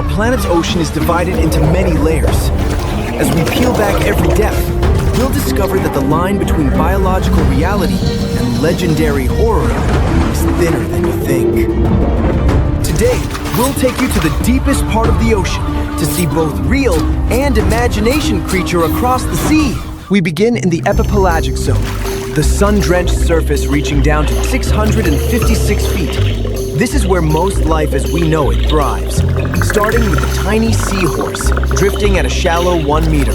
our planet's ocean is divided into many layers. As we peel back every depth, we'll discover that the line between biological reality and legendary horror is thinner than you think. Today, we'll take you to the deepest part of the ocean to see both real and imagination creature across the sea. We begin in the Epipelagic Zone, the sun-drenched surface reaching down to 656 feet. This is where most life as we know it thrives, starting with the tiny seahorse, drifting at a shallow 1 meter.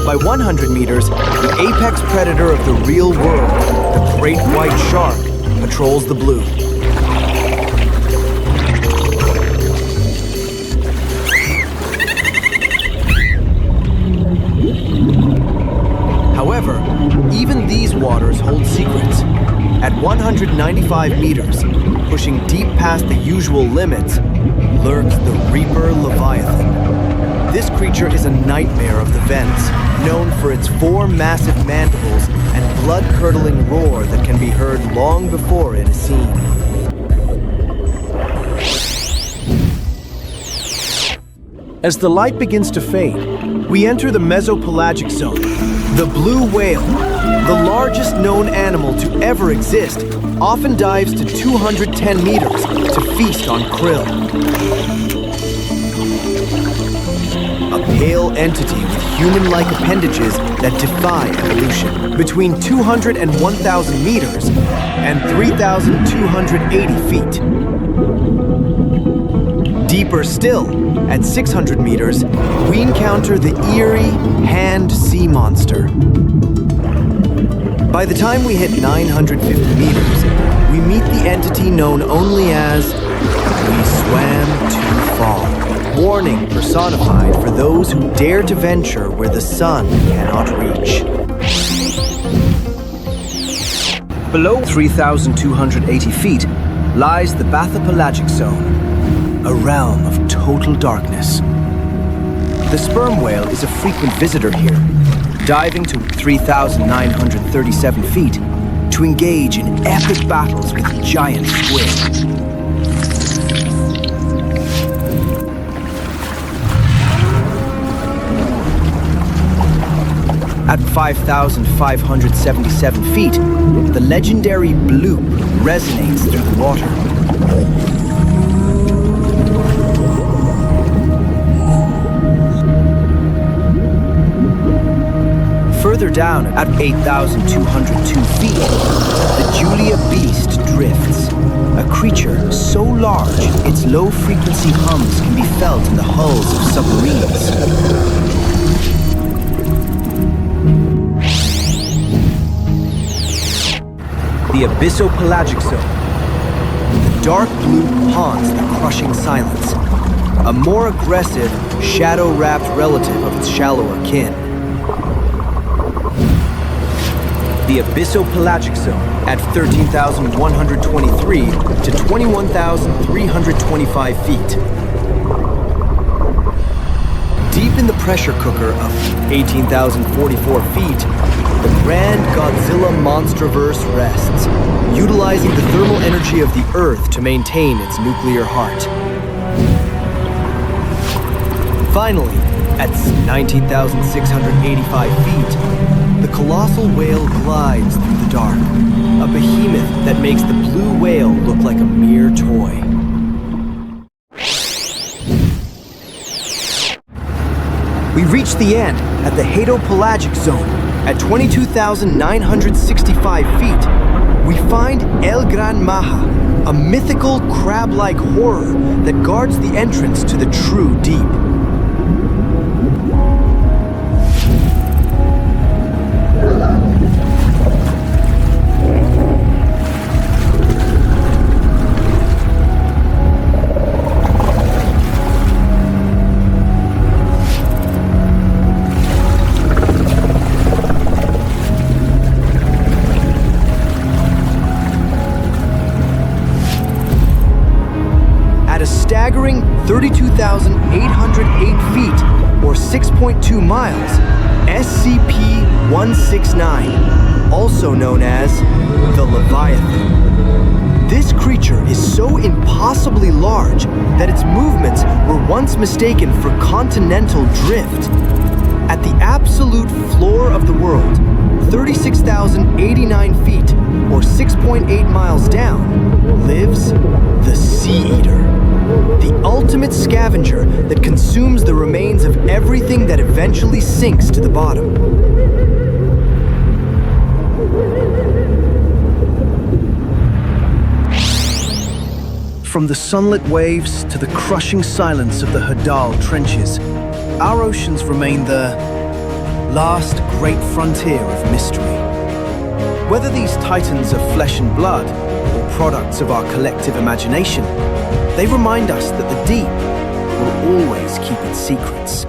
By 100 meters, the apex predator of the real world, the great white shark, patrols the blue. However, even these waters hold secrets. At 195 meters, pushing deep past the usual limits, lurks the Reaper Leviathan. This creature is a nightmare of the vents, known for its 4 massive mandibles and blood-curdling roar that can be heard long before it is seen. As the light begins to fade, we enter the Mesopelagic Zone. The blue whale, the largest known animal to ever exist, often dives to 210 meters to feast on krill. A pale entity with human-like appendages that defy evolution. Between 200 and 1,000 meters and 3,280 feet. Deeper still, at 600 meters, we encounter the eerie hand sea monster. By the time we hit 950 meters, we meet the entity known only as "We swam too far." Warning personified for those who dare to venture where the sun cannot reach. Below 3,280 feet lies the Bathypelagic Zone, a realm of total darkness. The sperm whale is a frequent visitor here, diving to 3,937 feet to engage in epic battles with giant squid. At 5,577 feet, the legendary Bloop resonates through the water. Further down, at 8,202 feet, the Julia beast drifts, a creature so large its low-frequency hums can be felt in the hulls of submarines. The Abyssopelagic Zone. The dark blue haunts the crushing silence, a more aggressive, shadow-wrapped relative of its shallower kin. The Abyssopelagic Zone at 13,123 to 21,325 feet. Deep in the pressure cooker of 18,044 feet, the grand Godzilla monsterverse rests, utilizing the thermal energy of the Earth to maintain its nuclear heart. Finally, at 19,685 feet, the colossal whale glides through the dark, a behemoth that makes the blue whale look like a mere toy. We reach the end at the Hadopelagic Zone. At 22,965 feet, we find El Gran Maha, a mythical crab-like horror that guards the entrance to the true deep. Staggering 32,808 feet, or 6.2 miles, SCP-169, also known as the Leviathan. This creature is so impossibly large that its movements were once mistaken for continental drift. At the absolute floor of the world, 36,089 feet, or 6.8 miles down, lives the Sea Eater, the ultimate scavenger that consumes the remains of everything that eventually sinks to the bottom. From the sunlit waves to the crushing silence of the Hadal trenches, our oceans remain the last great frontier of mystery. Whether these titans are flesh and blood or products of our collective imagination, they remind us that the deep will always keep its secrets.